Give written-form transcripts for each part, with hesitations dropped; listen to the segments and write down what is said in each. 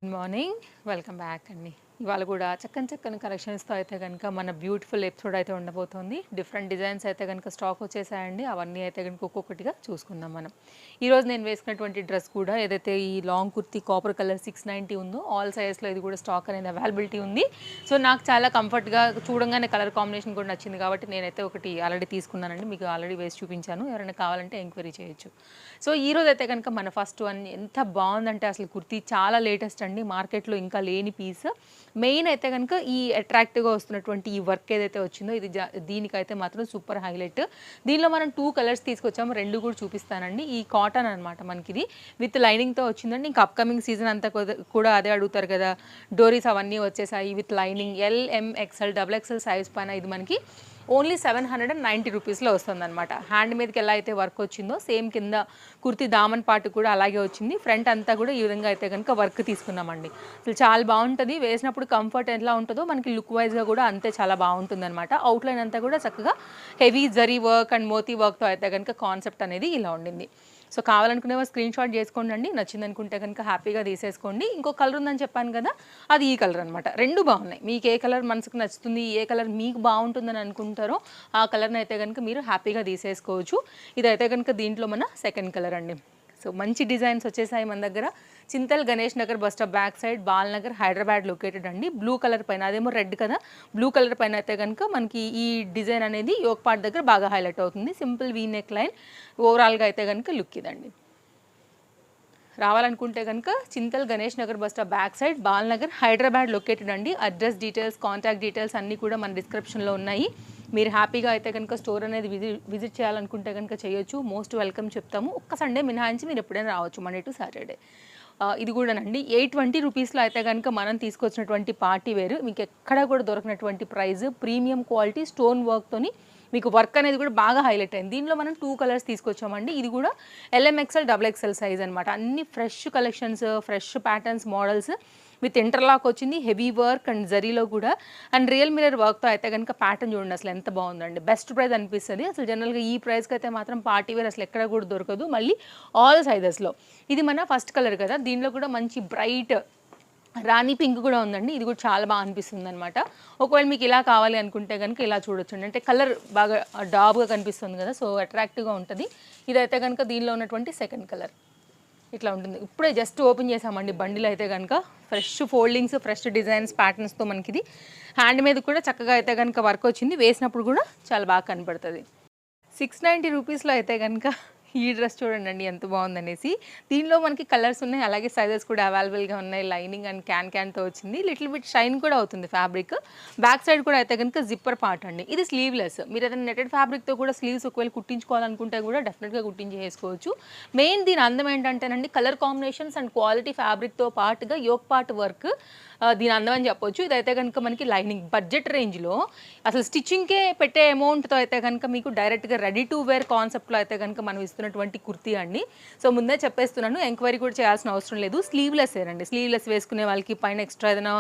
Good morning. Welcome back అండి. ఇవాళ కూడా చక్కని కలెక్షన్స్తో అయితే కనుక మన బ్యూటిఫుల్ ఎపిసోడ్ అయితే ఉండబోతోంది. డిఫరెంట్ డిజైన్స్ అయితే కనుక స్టాక్ వచ్చేసాయండి. అవన్నీ అయితే కనుక ఒక్కొక్కటిగా చూసుకుందాం మనం. ఈరోజు నేను వేసుకున్నటువంటి డ్రెస్ కూడా ఏదైతే ఈ లాంగ్ కుర్తీ కాపర్ కలర్ 690 ఉందో ఆల్ సైజెస్లో ఇది కూడా స్టాక్ అనేది అవైలబిలిటీ ఉంది. సో నాకు చాలా కంఫర్ట్గా చూడంగానే కలర్ కాంబినేషన్ కూడా నచ్చింది కాబట్టి నేనైతే ఒకటి ఆల్రెడీ తీసుకున్నానండి. మీకు ఆల్రెడీ వేసి చూపించాను. ఎవరైనా కావాలంటే ఎంక్వైరీ చేయొచ్చు. సో ఈరోజు అయితే కనుక మన ఫస్ట్ వన్ ఎంత బాగుందంటే అసలు కుర్తీ చాలా లేటెస్ట్ అండి. మార్కెట్లో ఇంకా లేని పీస్. మెయిన్ అయితే కనుక ఈ అట్రాక్టివ్గా వస్తున్నటువంటి ఈ వర్క్ ఏదైతే వచ్చిందో ఇది దీనికైతే మాత్రం సూపర్ హైలైట్. దీనిలో మనం 2 కలర్స్ తీసుకొచ్చాము. 2 కూడా చూపిస్తానండి. ఈ కాటన్ అనమాట మనకి ఇది విత్ లైనింగ్తో వచ్చిందండి. ఇంకా అప్కమింగ్ సీజన్ అంతా కూడా అదే అడుగుతారు కదా, డోరీస్ అవన్నీ వచ్చేసాయి with lining. LMXL XXL size పైన ఇది మనకి ఓన్లీ 790 రూపీస్లో వస్తుంది అనమాట. హ్యాండ్ మీదకి ఎలా అయితే వర్క్ వచ్చిందో సేమ్ కింద కుర్తీ దామన్ పాటు కూడా అలాగే వచ్చింది. ఫ్రంట్ అంతా కూడా ఈ విధంగా అయితే కనుక వర్క్ తీసుకున్నామండి. అసలు చాలా బాగుంటుంది. వేసినప్పుడు కంఫర్ట్ ఎలా ఉంటుందో మనకి లుక్ వైజ్గా కూడా అంతే చాలా బాగుంటుంది అనమాట. అవుట్లైన్ అంతా కూడా చక్కగా హెవీ జరీ వర్క్ అండ్ మోతీ వర్క్తో అయితే కనుక కాన్సెప్ట్ అనేది ఇలా ఉండింది. సో కావాలనుకునే స్క్రీన్ షాట్ చేసుకోండి అండి. నచ్చింది అనుకుంటే కనుక హ్యాపీగా తీసేసుకోండి. ఇంకో కలర్ ఉందని చెప్పాను కదా, అది ఈ కలర్ అనమాట. 2 బాగున్నాయి. మీకు ఏ కలర్ మనసుకు నచ్చుతుంది, ఏ కలర్ మీకు బాగుంటుందని అనుకుంటారో ఆ కలర్ని అయితే కనుక మీరు హ్యాపీగా తీసేసుకోవచ్చు. ఇదైతే కనుక దీంట్లో మన సెకండ్ కలర్ అండి. సో మంచి డిజైన్స్ వచ్చేసాయి మన దగ్గర. Chintal Ganesh Nagar bus stop back side Balnagar Hyderabad located అండి. బ్లూ కలర్ పైన, అదేమో రెడ్ కదా, బ్లూ కలర్ పైన అయితే కనుక మనకి ఈ డిజైన్ అనేది యోక్ పార్ట్ దగ్గర బాగా హైలైట్ అవుతుంది. Simple V neck line. ఓవరాల్గా అయితే కనుక లుక్ ఇదండి. రావాలనుకుంటే కనుక Chintal Ganesh Nagar bus stop back side Balnagar Hyderabad located అండి. అడ్రస్ డీటెయిల్స్, కాంటాక్ట్ డీటెయిల్స్ అన్నీ కూడా మన డిస్క్రిప్షన్లో ఉన్నాయి. మీరు హ్యాపీగా అయితే కనుక స్టోర్ అనేది విజిట్ చేయాలనుకుంటే కనుక చేయొచ్చు. మోస్ట్ వెల్కమ్ చెప్తాము. ఒక్క సండే మినహాయించి మీరు ఎప్పుడైనా రావచ్చు, మండే టు సాటర్డే. ఇది కూడానండి 820 రూపీస్లో అయితే కనుక మనం తీసుకొచ్చినటువంటి పార్టీ వేరు. మీకు ఎక్కడ కూడా దొరకనటువంటి ప్రైస్, ప్రీమియం క్వాలిటీ స్టోన్ వర్క్తోని మీకు వర్క్ అనేది కూడా బాగా హైలైట్ అయింది. దీనిలో మనం 2 కలర్స్ తీసుకొచ్చామండి. ఇది కూడా LMXL XXL సైజ్ అనమాట. అన్ని fresh collections, fresh patterns, models with interlock వచ్చింది. హెవీ వర్క్ అండ్ జరీలో కూడా అండ్ రియల్ మిరర్ వర్క్తో అయితే కనుక ప్యాటర్న్ చూడండి అసలు ఎంత బాగుందండి. బెస్ట్ ప్రైస్ అనిపిస్తుంది. అసలు జనరల్గా ఈ ప్రైస్కి అయితే మాత్రం పార్టీ వేర్ అసలు ఎక్కడ కూడా దొరకదు. మళ్ళీ ఆల్ సైజెస్లో. ఇది మన ఫస్ట్ కలర్ కదా, దీనిలో కూడా మంచి బ్రైట్ రాణి పింక్ కూడా ఉందండి. ఇది కూడా చాలా బాగా అనిపిస్తుంది అనమాట. ఒకవేళ మీకు ఇలా కావాలి అనుకుంటే కనుక ఇలా చూడొచ్చండి. అంటే కలర్ బాగా డాబ్గా కనిపిస్తుంది కదా, సో అట్రాక్టివ్గా ఉంటుంది. ఇదైతే కనుక దీనిలో ఉన్నటువంటి సెకండ్ కలర్ ఇట్లా ఉంటుంది. ఇప్పుడే జస్ట్ ఓపెన్ చేసామండి బండిలో అయితే కనుక. ఫ్రెష్ ఫోల్డింగ్స్, ఫ్రెష్ డిజైన్స్, ప్యాటర్న్స్తో మనకి ఇది హ్యాండ్ మీద కూడా చక్కగా అయితే కనుక వర్క్ వచ్చింది. వేసినప్పుడు కూడా చాలా బాగా కనపడుతుంది. 690 రూపీస్లో అయితే కనుక ఈ డ్రెస్ చూడండి ఎంత బాగుందనేసి. దీనిలో మనకి కలర్స్ ఉన్నాయి, అలాగే సైజెస్ కూడా అవైలబుల్గా ఉన్నాయి. లైనింగ్ అండ్ క్యాన్తో వచ్చింది. లిటిల్ బిట్ షైన్ కూడా అవుతుంది ఫ్యాబ్రిక్. బ్యాక్ సైడ్ కూడా అయితే కనుక జిప్పర్ పార్ట్ అండి. ఇది స్లీవ్లెస్. మీరు ఏదైనా నెటెడ్ ఫ్యాబ్రిక్తో కూడా స్లీవ్స్ ఒకవేళ కుట్టించుకోవాలనుకుంటే కూడా డెఫినెట్గా కుట్టించేసుకోవచ్చు. మెయిన్ దీని అందం ఏంటంటేనండి కలర్ కాంబినేషన్స్ అండ్ క్వాలిటీ ఫ్యాబ్రిక్తో పాటుగా యోక్ పార్ట్ వర్క్ దీని అందం అని చెప్పొచ్చు. ఇదైతే కనుక మనకి లైనింగ్ బడ్జెట్ రేంజ్లో అసలు స్టిచ్చింగ్కే పెట్టే అమౌంట్తో అయితే కనుక మీకు డైరెక్ట్గా రెడీ టు వేర్ కాన్సెప్ట్లో అయితే కనుక మనం ఇస్తున్నటువంటి కుర్తీ అండి. సో ముందే చెప్పేస్తున్నాను, ఎంక్వైరీ కూడా చేయాల్సిన అవసరం లేదు. స్లీవ్లెస్ ఏనండి. స్లీవ్లెస్ వేసుకునే వాళ్ళకి, పైన ఎక్స్ట్రా ఏదైనా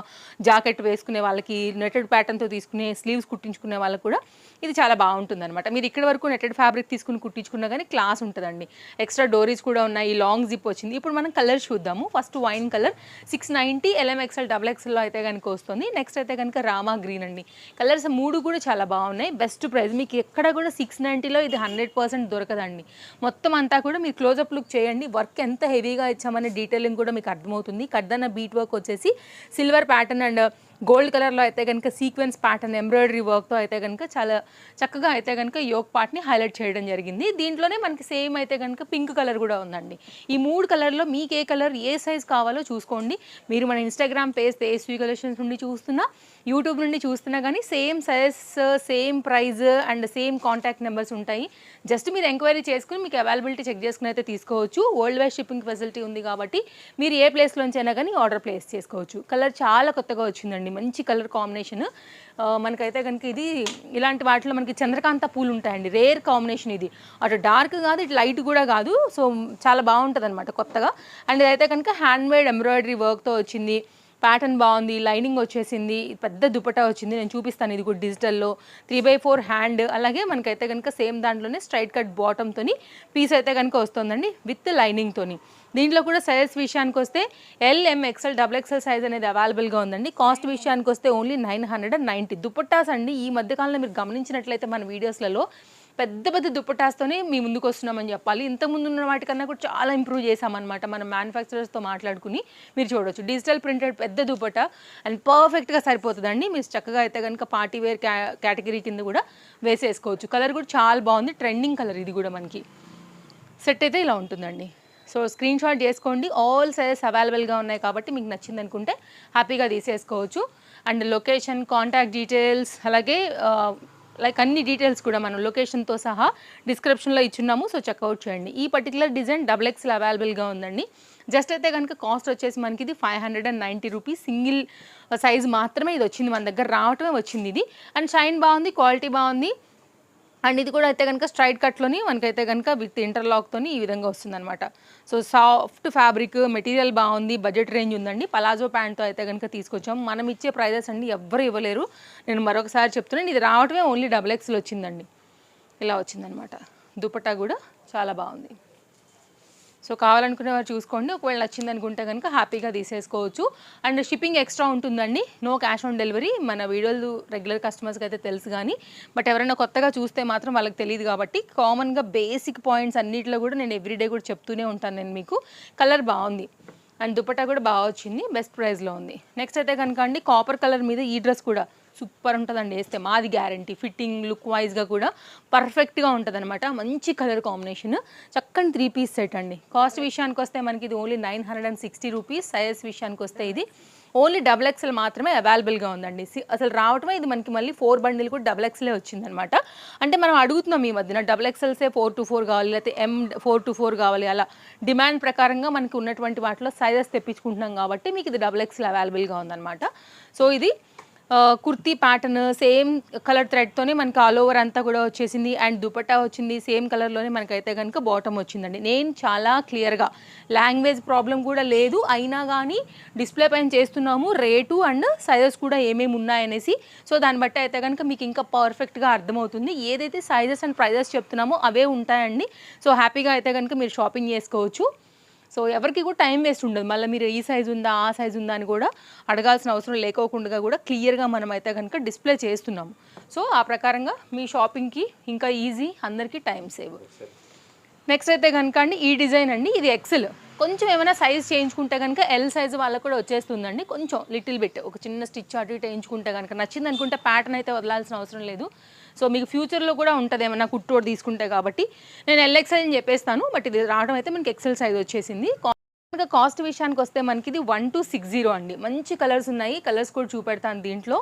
జాకెట్ వేసుకునే వాళ్ళకి, నెటెడ్ ప్యాటర్న్తో తీసుకునే స్లీవ్స్ కుట్టించుకునే వాళ్ళకి కూడా ఇది చాలా బాగుంటుంది అనమాట. మీరు ఇక్కడ వరకు నెటెడ్ ఫ్యాబ్రిక్ తీసుకుని కుట్టించుకున్నా కానీ క్లాస్ ఉంటుందండి. ఎక్స్ట్రా డోరీస్ కూడా ఉన్నాయి. లాంగ్ జిప్ వచ్చింది. ఇప్పుడు మనం కలర్ చూద్దాము. First wine colour 690 LMXL XXL అయితే కనుక వస్తుంది. నెక్స్ట్ అయితే కనుక రామా గ్రీన్ అండి. కలర్స్ 3 కూడా చాలా బాగున్నాయి. Best price. మీకు ఎక్కడ కూడా 690లో ఇది 100% దొరకదండి. మొత్తం అంతా కూడా మీరు క్లోజప్ లుక్ చేయండి. వర్క్ ఎంత హెవీగా ఇచ్చామనే డీటెయిలింగ్ కూడా మీకు అర్థమవుతుంది. కడ్డన్న బీట్ వర్క్ వచ్చేసి సిల్వర్ ప్యాటర్న్ అండ్ గోల్డ్ కలర్లో అయితే కనుక సీక్వెన్స్ ప్యాటర్న్ ఎంబ్రాయిడరీ వర్క్తో అయితే కనుక చాలా చక్కగా అయితే కనుక యోక్ పార్ట్ని హైలైట్ చేయడం జరిగింది. దీంట్లోనే మనకి సేమ్ అయితే కనుక పింక్ కలర్ కూడా ఉందండి. ఈ 3 కలర్లో మీకు ఏ కలర్, ఏ సైజ్ కావాలో చూసుకోండి. మీరు మన ఇన్స్టాగ్రామ్ పేజ్ తేజస్వి కలెక్షన్స్ నుండి చూస్తున్నా, యూట్యూబ్ నుండి చూస్తున్నా కానీ same size, same price and same contact numbers ఉంటాయి. జస్ట్ మీరు ఎంక్వైరీ చేసుకుని మీకు అవైలబిలిటీ చెక్ చేసుకుని అయితే తీసుకోవచ్చు. వరల్డ్ వైడ్ షిప్పింగ్ ఫెసిలిటీ ఉంది కాబట్టి మీరు ఏ ప్లేస్లోంచి అయినా కానీ ఆర్డర్ ప్లేస్ చేసుకోవచ్చు. కలర్ చాలా కొత్తగా వచ్చిందండి. మంచి కలర్ కాంబినేషన్. మనకైతే కనుక ఇది ఇలాంటి వాటిలో మనకి చంద్రకాంత పూలు ఉంటాయండి. రేర్ కాంబినేషన్ ఇది. అటు డార్క్ కాదు, ఇటు లైట్ కూడా కాదు. సో చాలా బాగుంటుంది అనమాట కొత్తగా. అండ్ ఇదైతే కనుక హ్యాండ్మేడ్ ఎంబ్రాయిడరీ వర్క్తో వచ్చింది. ప్యాటర్న్ బాగుంది. లైనింగ్ వచ్చేసింది. పెద్ద దుపట్టా వచ్చింది. నేను చూపిస్తాను. ఇది కూడా డిజిటల్లో 3/4 హ్యాండ్. అలాగే మనకైతే కనుక సేమ్ దాంట్లోనే స్ట్రైట్ కట్ బాటమ్తోని పీస్ అయితే కనుక వస్తుందండి విత్ లైనింగ్తోని. దీంట్లో కూడా సైజ్ విషయానికి వస్తే ఎల్, ఎం, ఎక్స్ఎల్, డబుల్ ఎక్స్ఎల్ సైజ్ అనేది అవైలబుల్గా ఉందండి. కాస్ట్ విషయానికి వస్తే ఓన్లీ 990. దుపట్టాస్ అండి ఈ మధ్యకాలంలో మీరు గమనించినట్లయితే మన వీడియోస్లలో పెద్ద పెద్ద దుపట్టాస్తోనే మీ ముందుకు వస్తున్నామని చెప్పాలి. ఇంతకుముందు ఉన్న వాటికన్నా కూడా చాలా ఇంప్రూవ్ చేసామన్నమాట మనం మ్యానుఫ్యాక్చరర్స్తో మాట్లాడుకుని. మీరు చూడొచ్చు డిజిటల్ ప్రింటెడ్ పెద్ద దుపట్టా అండ్ పర్ఫెక్ట్గా సరిపోతుందండి. మీరు చక్కగా అయితే కనుక పార్టీ వేర్ కేటగిరీ కింద కూడా వేసేసుకోవచ్చు. కలర్ కూడా చాలా బాగుంది, ట్రెండింగ్ కలర్. ఇది కూడా మనకి సెట్ అయితే ఇలా ఉంటుందండి. సో స్క్రీన్ షాట్ చేసుకోండి. ఆల్ సైజెస్ అవైలబుల్గా ఉన్నాయి కాబట్టి మీకు నచ్చింది అనుకుంటే హ్యాపీగా తీసేసుకోవచ్చు. అండ్ లొకేషన్, కాంటాక్ట్ డీటెయిల్స్, అలాగే లైక్ అన్ని డీటెయిల్స్ కూడా మనం లొకేషన్తో సహా డిస్క్రిప్షన్లో ఇచ్చున్నాము. సో చెక్అవుట్ చేయండి. ఈ పర్టికులర్ డిజైన్ డబుల్ ఎక్స్ఎల్ అవైలబుల్గా ఉందండి. జస్ట్ అయితే కనుక కాస్ట్ వచ్చేసి మనకి ఇది 590 రూపీస్. సింగిల్ సైజ్ మాత్రమే ఇది వచ్చింది, మన దగ్గర రావటమే వచ్చింది ఇది. అండ్ షైన్ బాగుంది, క్వాలిటీ బాగుంది. అండ్ ఇది కూడా అయితే కనుక స్ట్రైట్ కట్లోని మనకైతే కనుక విత్ ఇంటర్లాక్తోని ఈ విధంగా వస్తుందన్నమాట. సో సాఫ్ట్ ఫ్యాబ్రిక్, మెటీరియల్ బాగుంది, బడ్జెట్ రేంజ్ ఉందండి. పలాజో ప్యాంట్తో అయితే కనుక తీసుకొచ్చాం. మనం ఇచ్చే ప్రైజెస్ అండి ఎవ్వరు ఇవ్వలేరు. నేను మరొకసారి చెప్తున్నాను, ఇది రావటమే ఓన్లీ డబుల్ ఎక్స్ఎల్ వచ్చిందండి. ఇలా వచ్చిందనమాట. దుపట్టా కూడా చాలా బాగుంది. సో కావాలనుకునే వారు చూసుకోండి. ఒకవేళ నచ్చింది అనుకుంటే కనుక హ్యాపీగా తీసేసుకోవచ్చు. అండ్ షిప్పింగ్ ఎక్స్ట్రా ఉంటుందండి. No cash on delivery. మన వీడియోలు రెగ్యులర్ కస్టమర్స్కి అయితే తెలుసు కానీ బట్ ఎవరైనా కొత్తగా చూస్తే మాత్రం వాళ్ళకి తెలియదు కాబట్టి కామన్గా బేసిక్ పాయింట్స్ అన్నింటిలో కూడా నేను ఎవ్రీడే కూడా చెప్తూనే ఉంటాను నేను మీకు. కలర్ బాగుంది అండ్ దుపట్టా కూడా బాగా వచ్చింది, బెస్ట్ ప్రైస్లో ఉంది. నెక్స్ట్ అయితే కనుక అండి కాపర్ కలర్ మీద ఈ డ్రెస్ కూడా సూపర్ ఉంటుందండి. వేస్తే మాది గ్యారంటీ. ఫిట్టింగ్, లుక్ వైజ్గా కూడా పర్ఫెక్ట్గా ఉంటుంది అనమాట. మంచి కలర్ కాంబినేషన్, చక్కని 3 పీస్ సెట్ అండి. కాస్ట్ విషయానికి వస్తే మనకి ఇది ఓన్లీ 960 రూపీస్. సైజ్ విషయానికి వస్తే ఇది ఓన్లీ డబుల్ ఎక్స్ఎల్ మాత్రమే అవైలబుల్గా ఉందండి. అసలు రావటమే ఇది మనకి మళ్ళీ 4 బండిల్ కూడా డబుల్ ఎక్స్ఎలే వచ్చిందనమాట. అంటే మనం అడుగుతున్నాం ఈ మధ్యన డబుల్ ఎక్స్ఎల్సే 4-4 కావాలి, లేకపోతే ఎం 4-4 కావాలి, అలా డిమాండ్ ప్రకారంగా మనకి ఉన్నటువంటి వాటిలో సైజెస్ తెప్పించుకుంటున్నాం కాబట్టి మీకు ఇది డబుల్ ఎక్స్ఎల్ అవైలబుల్గా ఉందన్నమాట. సో ఇది కుర్తీ ప్యాటర్న్ సేమ్ కలర్ థ్రెడ్తోనే మనకి ఆల్ ఓవర్ అంతా కూడా వచ్చేసింది. అండ్ దుపట్టా వచ్చింది సేమ్ కలర్లోనే మనకైతే కనుక బాటమ్ వచ్చిందండి. నేను చాలా క్లియర్గా, లాంగ్వేజ్ ప్రాబ్లం కూడా లేదు, అయినా కానీ డిస్ప్లే పైన చేస్తున్నాము రేటు అండ్ సైజెస్ కూడా ఏమేమి ఉన్నాయనేసి. సో దాన్ని బట్టి అయితే కనుక మీకు ఇంకా పర్ఫెక్ట్గా అర్థమవుతుంది. ఏదైతే సైజెస్ అండ్ ప్రైజెస్ చెప్తున్నామో అవే ఉంటాయండి. సో హ్యాపీగా అయితే కనుక మీరు షాపింగ్ చేసుకోవచ్చు. సో ఎవరికి కూడా టైం వేస్ట్ ఉండదు. మళ్ళీ మీరు ఈ సైజు ఉందా, ఆ సైజు ఉందా అని కూడా అడగాల్సిన అవసరం లేకోకుండా కూడా క్లియర్గా మనం అయితే కనుక డిస్ప్లే చేస్తున్నాము. సో ఆ ప్రకారంగా మీ షాపింగ్కి ఇంకా ఈజీ, అందరికీ టైం సేవ్. నెక్స్ట్ అయితే కనుక అండి ఈ డిజైన్ అండి, ఇది ఎక్సెల్. కొంచెం ఏమైనా సైజ్ చేయించుకుంటే కనుక ఎల్ సైజు వాళ్ళకు కూడా వచ్చేస్తుందండి. కొంచెం లిటిల్ బిట్ ఒక చిన్న స్టిచ్ అటు ఇటు వేయించుకుంటే కనుక నచ్చింది అనుకుంటే ప్యాటర్న్ అయితే వదలాల్సిన అవసరం లేదు. సో మీకు ఫ్యూచర్లో కూడా ఉంటుంది ఏమన్నా కుట్టోడు తీసుకుంటే. కాబట్టి నేను ఎల్ఎక్సెల్ అని చెప్పేస్తాను, బట్ ఇది రావడం అయితే మనకి ఎక్సెల్ సైజ్ వచ్చేసింది. ఇంకా కాస్ట్ విషయానికి వస్తే మనకి ఇది 1260 అండి. మంచి కలర్స్ ఉన్నాయి, కలర్స్ కూడా చూపెడతాను దీంట్లో.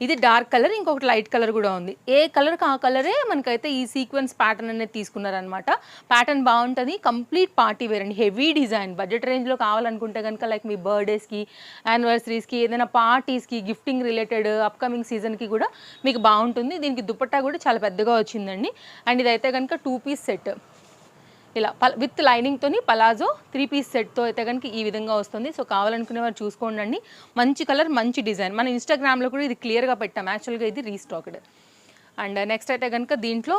ఇది డార్క్ కలర్, ఇంకొకటి లైట్ కలర్ కూడా ఉంది. ఏ కలర్కి ఆ కలరే మనకైతే ఈ సీక్వెన్స్ ప్యాటర్న్ అనేది తీసుకున్నారనమాట. ప్యాటర్న్ బాగుంటుంది, కంప్లీట్ పార్టీ వేర్ అండి, హెవీ డిజైన్. బడ్జెట్ రేంజ్లో కావాలనుకుంటే కనుక లైక్ మీ బర్త్డేస్కి, యానివర్సరీస్కి, ఏదైనా పార్టీస్కి, గిఫ్టింగ్ రిలేటెడ్ అప్కమింగ్ సీజన్కి కూడా మీకు బాగుంటుంది. దీనికి దుపట్టా కూడా చాలా పెద్దగా వచ్చిందండి. అండ్ ఇదైతే కనుక 2 పీస్ సెట్ ఇలా విత్ లైనింగ్తోని పలాజో 3 పీస్ సెట్తో అయితే కనుక ఈ విధంగా వస్తుంది. సో కావాలనుకునే వారు చూసుకోండి. మంచి కలర్, మంచి డిజైన్. మన ఇన్స్టాగ్రామ్లో కూడా ఇది క్లియర్గా పెట్టాం. యాక్చువల్గా ఇది రీస్టాక్డ్. అండ్ నెక్స్ట్ అయితే కనుక దీంట్లో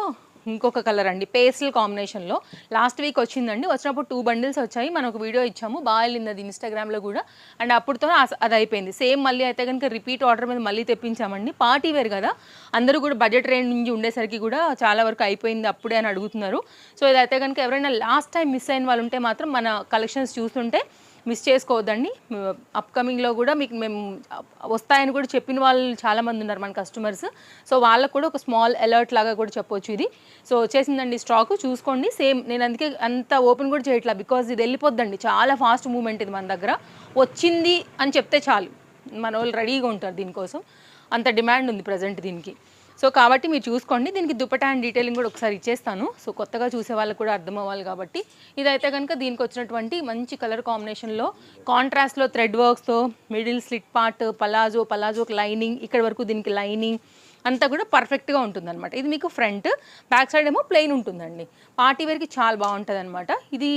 ఇంకొక కలర్ అండి, పేస్టల్ కాంబినేషన్లో. లాస్ట్ వీక్ వచ్చిందండి, వచ్చినప్పుడు 2 బండిల్స్ వచ్చాయి. మనం ఒక వీడియో ఇచ్చాము, బాగా వెళ్ళింది అది ఇన్స్టాగ్రామ్లో కూడా. అండ్ అప్పుడుతో అది అయిపోయింది. సేమ్ మళ్ళీ అయితే కనుక రిపీట్ ఆర్డర్ మీద మళ్ళీ తెప్పించామండి. పార్టీ వేర్ కదా, అందరూ కూడా బడ్జెట్ రేంజ్ నుంచి ఉండేసరికి కూడా చాలా వరకు అయిపోయింది అప్పుడే అని అడుగుతున్నారు. సో ఇదైతే కనుక ఎవరైనా లాస్ట్ టైం మిస్ అయిన వాళ్ళు ఉంటే మాత్రం మన కలెక్షన్స్ చూస్తుంటే మిస్ చేసుకోవద్దండి. అప్కమింగ్లో కూడా మీకు మేము వస్తాయని కూడా చెప్పిన వాళ్ళు చాలామంది ఉన్నారు మన కస్టమర్స్. సో వాళ్ళకు కూడా ఒక స్మాల్ అలర్ట్ లాగా కూడా చెప్పొచ్చు ఇది. సో వచ్చేసిందండి స్టాక్, చూసుకోండి. సేమ్ నేను అందుకే అంత ఓపెన్ కూడా చేయట్లా, బికాజ్ ఇది వెళ్ళిపోద్దండి, చాలా ఫాస్ట్ మూమెంట్ ఇది. మన దగ్గర వచ్చింది అని చెప్తే చాలు, మన వాళ్ళు రెడీగా ఉంటారు దీనికోసం. అంత డిమాండ్ ఉంది ప్రజెంట్ దీనికి. సో కాబట్టి మీరు చూసుకోండి. దీనికి దుపట్టా అండ్ డీటెయిలింగ్ కూడా ఒకసారి ఇచ్చేస్తాను. సో కొత్తగా చూసే వాళ్ళకి కూడా అర్థం అవ్వాలి కాబట్టి. ఇదైతే కనుక దీనికి వచ్చినటువంటి మంచి కలర్ కాంబినేషన్లో కాంట్రాస్ట్లో థ్రెడ్ వర్క్స్తో మిడిల్ స్లిట్ పార్ట్, పలాజోకి లైనింగ్, ఇక్కడ వరకు దీనికి లైనింగ్ అంతా కూడా పర్ఫెక్ట్గా ఉంటుందన్నమాట. ఇది మీకు ఫ్రంట్, బ్యాక్ సైడ్ ఏమో ప్లెయిన్ ఉంటుందండి. పార్టీ వేర్కి చాలా బాగుంటుంది అనమాట. ఇది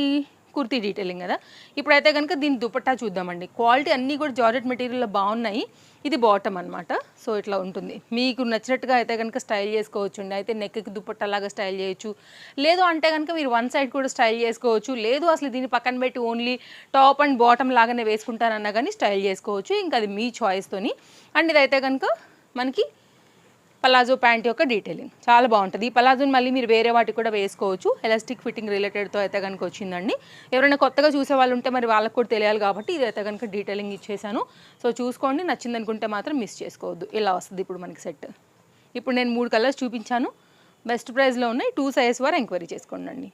కుర్తీ డీటెయిలింగ్ కదా. ఇప్పుడైతే కనుక దీని దుపట్టా చూద్దామండి. క్వాలిటీ అన్నీ కూడా జార్జెట్ మెటీరియల్లో బాగున్నాయి. ఇది బాటమ్ అనమాట. సో ఇట్లా ఉంటుంది. మీకు నచ్చినట్టుగా అయితే కనుక స్టైల్ చేసుకోవచ్చు అండి. అయితే నెక్కి దుపట్టాలాగా స్టైల్ చేయొచ్చు, లేదు అంటే కనుక మీరు వన్ సైడ్ కూడా స్టైల్ చేసుకోవచ్చు, లేదు అసలు దీన్ని పక్కన పెట్టి ఓన్లీ టాప్ అండ్ బాటమ్ లాగానే వేసుకుంటానన్నా కానీ స్టైల్ చేసుకోవచ్చు. ఇంకా అది మీ చాయిస్తోని. అండ్ ఇదైతే కనుక మనకి పలాజో ప్యాంట్ యొక్క డీటెయిలింగ్ చాలా బాగుంటుంది. ఈ పలాజోని మళ్ళీ మీరు వేరే వాటికి కూడా వేసుకోవచ్చు. ఎలాస్టిక్ ఫిట్టింగ్ రిలేటెడ్తో అయితే కనుక వచ్చిందండి. ఎవరైనా కొత్తగా చూసే వాళ్ళు ఉంటే మరి వాళ్ళకి కూడా తెలియాలి కాబట్టి ఇది అయితే కనుక డీటెయిలింగ్ ఇచ్చేసాను. సో చూసుకోండి, నచ్చింది అనుకుంటే మాత్రం మిస్ చేసుకోవద్దు. ఇలా వస్తుంది ఇప్పుడు మనకి సెట్. ఇప్పుడు నేను 3 కలర్స్ చూపించాను, బెస్ట్ ప్రైస్లో ఉన్నాయి. 2 సైజ్ వారు ఎంక్వైరీ చేసుకోండి.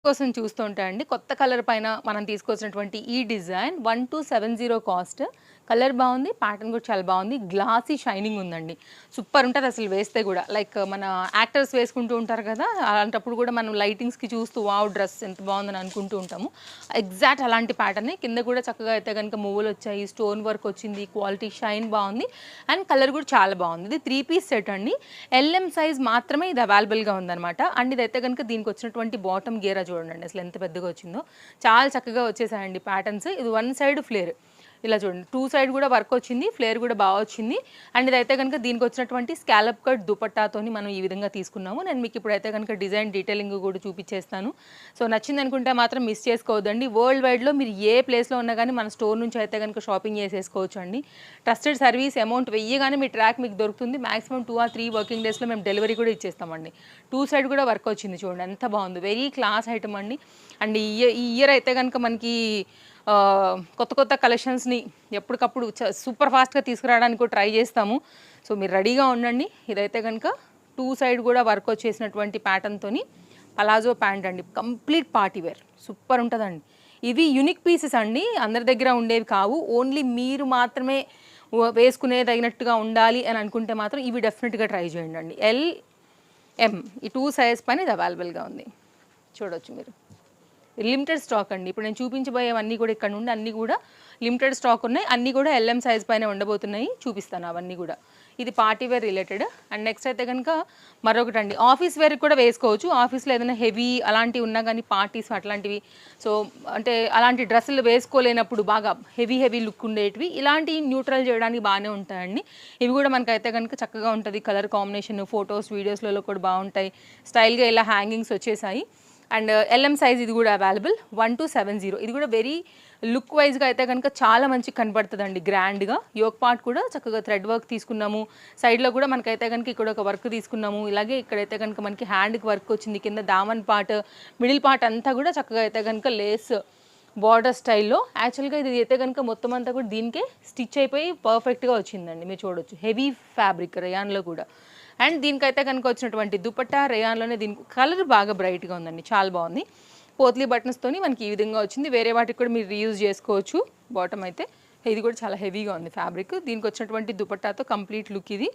కోసం చూస్తుంటే అండి కొత్త కలర్ పైన మనం తీసుకొచ్చినటువంటి ఈ డిజైన్ 1270 కాస్ట్. కలర్ బాగుంది, ప్యాటర్న్ కూడా చాలా బాగుంది, గ్లాసీ షైనింగ్ ఉందండి. సూపర్ ఉంటుంది అసలు వేస్తే కూడా. లైక్ మన యాక్టర్స్ వేసుకుంటూ ఉంటారు కదా, అలాంటప్పుడు కూడా మనం లైటింగ్స్కి చూస్తూ వావ్ డ్రెస్ ఎంత బాగుందని అనుకుంటూ ఉంటాము. ఎగ్జాక్ట్ అలాంటి ప్యాటర్నే. కింద కూడా చక్కగా అయితే కనుక మువ్వలు వచ్చాయి, స్టోన్ వర్క్ వచ్చింది, క్వాలిటీ షైన్ బాగుంది అండ్ కలర్ కూడా చాలా బాగుంది. ఇది 3 పీస్ సెట్ అండి. LM సైజ్ మాత్రమే ఇది అవైలబుల్గా ఉందన్నమాట. అండ్ ఇదైతే కనుక దీనికి వచ్చినటువంటి బాటమ్ గేరా చూడండి అసలు ఎంత పెద్దగా వచ్చిందో. చాలా చక్కగా వచ్చేసాయండి ప్యాటర్న్స్. ఇది 1 సైడ్ ఫ్లేర్ ఇలా చూడండి, 2 సైడ్ కూడా వర్క్ వచ్చింది, ఫ్లేర్ కూడా బాగా వచ్చింది. అండ్ ఇదైతే కనుక దీనికి వచ్చినటువంటి స్కాలప్ కట్ దుపట్టాతోని మనం ఈ విధంగా తీసుకున్నాము. నేను మీకు ఇప్పుడైతే కనుక డిజైన్ డీటెయిలింగ్ కూడా చూపించేస్తాను. సో నచ్చింది అనుకుంటే మాత్రం మిస్ చేసుకోవద్దండి. వరల్డ్ వైడ్లో మీరు ఏ ప్లేస్లో ఉన్నా కానీ మన స్టోర్ నుంచి అయితే కనుక షాపింగ్ చేసేసుకోవచ్చు అండి. ట్రస్టెడ్ సర్వీస్, అమౌంట్ వెయ్యగానే మీ ట్రాక్ మీకు దొరుకుతుంది. మాక్సిమం 2 or 3 వర్కింగ్ డేస్లో మేము డెలివరీ కూడా ఇచ్చేస్తామండి. 2 సైడ్ కూడా వర్క్ వచ్చింది చూడండి ఎంత బాగుంది. వెరీ క్లాస్ ఐటమ్ అండి. అండ్ ఈ ఇయర్ అయితే కనుక మనకి కొత్త కలెక్షన్స్ని ఎప్పటికప్పుడు సూపర్ ఫాస్ట్గా తీసుకురావడానికి కూడా ట్రై చేస్తాము. సో మీరు రెడీగా ఉండండి. ఇదైతే కనుక 2 సైడ్ కూడా వర్క్ వచ్చేసినటువంటి ప్యాటర్న్తో పలాజో ప్యాంట్ అండి. కంప్లీట్ పార్టీ వేర్ సూపర్ ఉంటుందండి. ఇవి యూనిక్ పీసెస్ అండి, అందరి దగ్గర ఉండేవి కావు. ఓన్లీ మీరు మాత్రమే వేసుకునే తగినట్టుగా ఉండాలి అని అనుకుంటే మాత్రం ఇవి డెఫినెట్గా ట్రై చేయండి అండి. LM ఈ 2 సైజ్ పైన ఇది అవైలబుల్గా ఉంది. చూడవచ్చు మీరు. లిమిటెడ్ స్టాక్ అండి. ఇప్పుడు నేను చూపించబోయేవన్నీ కూడా ఇక్కడ నుండి అన్నీ కూడా లిమిటెడ్ స్టాక్ ఉన్నాయి. అన్నీ కూడా LM సైజ్ పైన ఉండబోతున్నాయి, చూపిస్తాను అవన్నీ కూడా. ఇది party wear related. And next అయితే కనుక మరొకటి అండి, ఆఫీస్ వేర్ కూడా వేసుకోవచ్చు. ఆఫీస్లో ఏదైనా హెవీ అలాంటివి ఉన్నా కానీ పార్టీస్ అట్లాంటివి, సో అంటే అలాంటి డ్రెస్సులు వేసుకోలేనప్పుడు బాగా హెవీ లుక్ ఉండేటివి ఇలాంటి న్యూట్రల్ చేయడానికి బాగానే ఉంటాయండి. ఇవి కూడా మనకైతే కనుక చక్కగా ఉంటుంది. కలర్ కాంబినేషన్ ఫొటోస్ వీడియోస్లలో కూడా బాగుంటాయి. స్టైల్గా ఇలా హ్యాంగింగ్స్ వచ్చేసాయి. అండ్ LM సైజ్ ఇది కూడా అవైలబుల్ 1270. ఇది కూడా వెరీ లుక్ వైజ్గా అయితే కనుక చాలా మంచిగా కనపడుతుందండి, గ్రాండ్గా. యోక్ పార్ట్ కూడా చక్కగా థ్రెడ్ వర్క్ తీసుకున్నాము. సైడ్లో కూడా మనకైతే కనుక ఇక్కడ ఒక వర్క్ తీసుకున్నాము. ఇలాగే ఇక్కడైతే కనుక మనకి హ్యాండ్కి వర్క్ వచ్చింది. కింద దామన్ పార్ట్, మిడిల్ పార్ట్ అంతా కూడా చక్కగా అయితే కనుక లేస్ బార్డర్ స్టైల్లో. యాక్చువల్గా ఇది అయితే కనుక మొత్తం అంతా కూడా దీనికే స్టిచ్ అయిపోయి పర్ఫెక్ట్గా వచ్చిందండి. మీరు చూడొచ్చు హెవీ ఫ్యాబ్రిక్ రేయాన్లో కూడా. అండ్ దీనికైతే కనుక వచ్చినటువంటి దుపట్టా రేయాన్లోనే దీనికి కలర్ బాగా బ్రైట్గా ఉందండి, చాలా బాగుంది. పోత్లీ బటన్స్తోని మనకి ఈ విధంగా వచ్చింది. వేరే వాటికి కూడా మీరు రీయూజ్ చేసుకోవచ్చు. బాటమ్ అయితే ఇది కూడా చాలా హెవీగా ఉంది ఫ్యాబ్రిక్. దీనికి వచ్చినటువంటి దుపట్టాతో కంప్లీట్ లుక్ ఇది.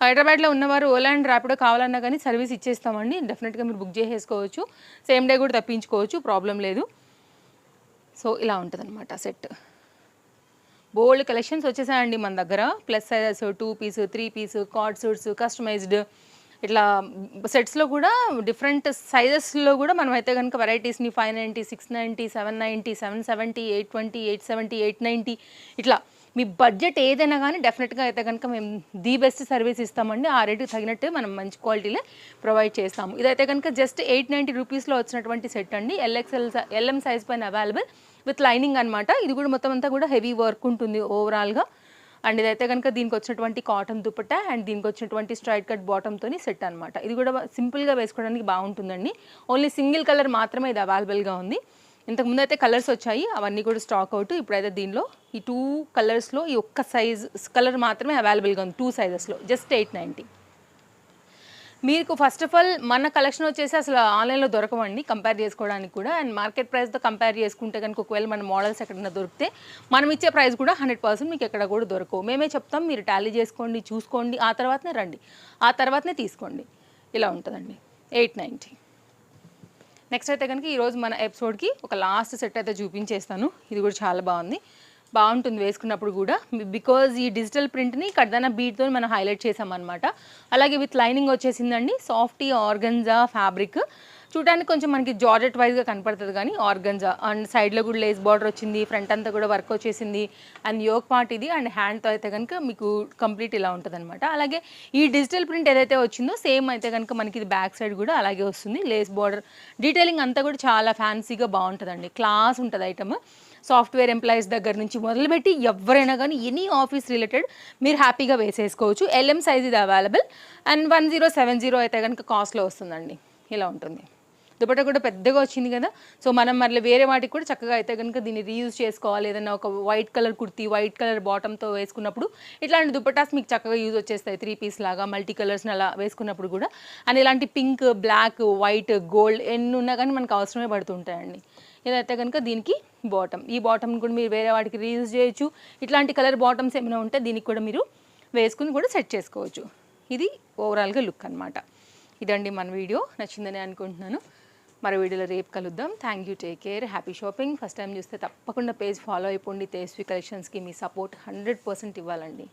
హైదరాబాద్లో ఉన్నవారు ఓలా అండ్ ర్యాపిడో కావాలన్నా కానీ సర్వీస్ ఇచ్చేస్తామండి. డెఫినెట్గా మీరు బుక్ చేసేసుకోవచ్చు, సేమ్ డే కూడా తప్పించుకోవచ్చు, ప్రాబ్లం లేదు. సో ఇలా ఉంటుంది అనమాట సెట్. బోల్డ్ కలెక్షన్స్ వచ్చేసాయండి మన దగ్గర. Plus sizes, 2 piece, 3 piece, cord suits, customised ఇట్లా సెట్స్లో కూడా డిఫరెంట్ సైజెస్లో కూడా మనం అయితే కనుక వెరైటీస్ని 590, 690, 790, 770, 820, 870, 890 ఇట్లా మీ బడ్జెట్ ఏదైనా కానీ డెఫినెట్గా అయితే కనుక మేము ది బెస్ట్ సర్వీస్ ఇస్తామండి. ఆ రేటుకి తగినట్టు మనం మంచి క్వాలిటీలే ప్రొవైడ్ చేస్తాము. ఇదైతే కనుక జస్ట్ 890 రూపీస్లో వచ్చినటువంటి సెట్ అండి. LM సైజ్ పైన అవైలబుల్ విత్ లైనింగ్ అనమాట. ఇది కూడా మొత్తం అంతా కూడా హెవీ వర్క్ ఉంటుంది ఓవరాల్గా. అండ్ ఇదైతే కనుక దీనికి వచ్చినటువంటి కాటన్ దుపట్టా అండ్ దీనికి వచ్చినటువంటి స్ట్రైట్ కట్ బాటమ్తోని సెట్ అనమాట. ఇది కూడా సింపుల్గా వేసుకోవడానికి బాగుంటుందండి. ఓన్లీ సింగిల్ కలర్ మాత్రమే ఇది అవైలబుల్గా ఉంది. ఇంతకుముందు అయితే కలర్స్ వచ్చాయి, అవన్నీ కూడా స్టాక్ అవుట్. ఇప్పుడైతే దీనిలో ఈ 2 కలర్స్లో ఈ ఒక్క సైజ్ కలర్ మాత్రమే అవైలబుల్గా ఉంది. 2 సైజెస్లో జస్ట్ 890. మీకు ఫస్ట్ ఆఫ్ ఆల్ మన కలెక్షన్ వచ్చేసి అసలు ఆన్లైన్లో దొరకవండి కంపేర్ చేసుకోవడానికి కూడా. అండ్ మార్కెట్ ప్రైస్తో కంపేర్ చేసుకుంటే కనుక ఒకవేళ మన మోడల్స్ ఎక్కడైనా దొరికితే మనం ఇచ్చే ప్రైస్ కూడా 100% మీకు ఎక్కడ కూడా దొరకవు. మేమే చెప్తాం, మీరు టాలీ చేసుకోండి, చూసుకోండి, ఆ తర్వాతనే రండి, ఆ తర్వాతనే తీసుకోండి. ఇలా ఉంటుందండి 890. నెక్స్ట్ అయితే కనుక ఈరోజు మన ఎపిసోడ్కి ఒక లాస్ట్ సెట్ అయితే చూపించేస్తాను. ఇది కూడా చాలా బాగుంటుంది వేసుకున్నప్పుడు కూడా. బికాజ్ ఈ డిజిటల్ ప్రింట్ని కడ్దానా బీట్తో మనం హైలైట్ చేసామన్నమాట. అలాగే విత్ లైనింగ్ వచ్చేసిందండి. Softy organza fabric. చూడడానికి కొంచెం మనకి జార్జెట్ వైజ్గా కనపడుతుంది కానీ ఆర్గంజా అండ్ సైడ్లో కూడా లేస్ బార్డర్ వచ్చింది, ఫ్రంట్ అంతా కూడా వర్క్ వచ్చేసింది అండ్ యోక్ పార్ట్ ఇది అండ్ హ్యాండ్తో అయితే కనుక మీకు కంప్లీట్ ఇలా ఉంటుంది అనమాట. అలాగే ఈ డిజిటల్ ప్రింట్ ఏదైతే వచ్చిందో సేమ్ అయితే కనుక మనకి ఇది బ్యాక్ సైడ్ కూడా అలాగే వస్తుంది. లేస్ బార్డర్ డీటెయిలింగ్ అంతా కూడా చాలా ఫ్యాన్సీగా బాగుంటుందండి, క్లాస్ ఉంటుంది ఐటమ్. సాఫ్ట్వేర్ ఎంప్లాయీస్ దగ్గర నుంచి మొదలుపెట్టి ఎవరైనా కానీ ఎనీ ఆఫీస్ రిలేటెడ్ మీరు హ్యాపీగా వేసేసుకోవచ్చు. LM సైజ్ ఇది అవైలబుల్ అండ్ 1070 అయితే కనుక కాస్ట్లో వస్తుందండి. ఇలా ఉంటుంది. దుపట్టా కూడా పెద్దగా వచ్చింది కదా, సో మనం మళ్ళీ వేరే వాటికి కూడా చక్కగా అయితే కనుక దీన్ని రీయూజ్ చేసుకోవాలి. ఏదైనా ఒక white colour kurti white colour బాటంతో వేసుకున్నప్పుడు ఇట్లాంటి దుపట్టాస్ మీకు చక్కగా యూజ్ వచ్చేస్తాయి. 3 పీస్ లాగా మల్టీ కలర్స్ని అలా వేసుకున్నప్పుడు కూడా. అండ్ ఇలాంటి పింక్, బ్లాక్, వైట్, గోల్డ్ ఎన్ని ఉన్నా కానీ మనకు అవసరమే పడుతుంటాయండి. ఇదైతే కనుక దీనికి బాటమ్, ఈ బాటమ్ కూడా మీరు వేరే వాటికి రీయూజ్ చేయొచ్చు. ఇట్లాంటి కలర్ బాటమ్స్ ఏమైనా ఉంటే దీనికి కూడా మీరు వేసుకుని కూడా సెట్ చేసుకోవచ్చు. ఇది ఓవరాల్గా లుక్ అనమాట. ఇదండి మన వీడియో, నచ్చిందని అనుకుంటున్నాను. మరో వీడియోలో రేపు కలుద్దాం. Thank you, take care, happy shopping. First time చూస్తే తప్పకుండా పేజ్ ఫాలో అయిపోండి. తేజస్వి కలెక్షన్స్కి మీ సపోర్ట్ 100% ఇవ్వాలండి.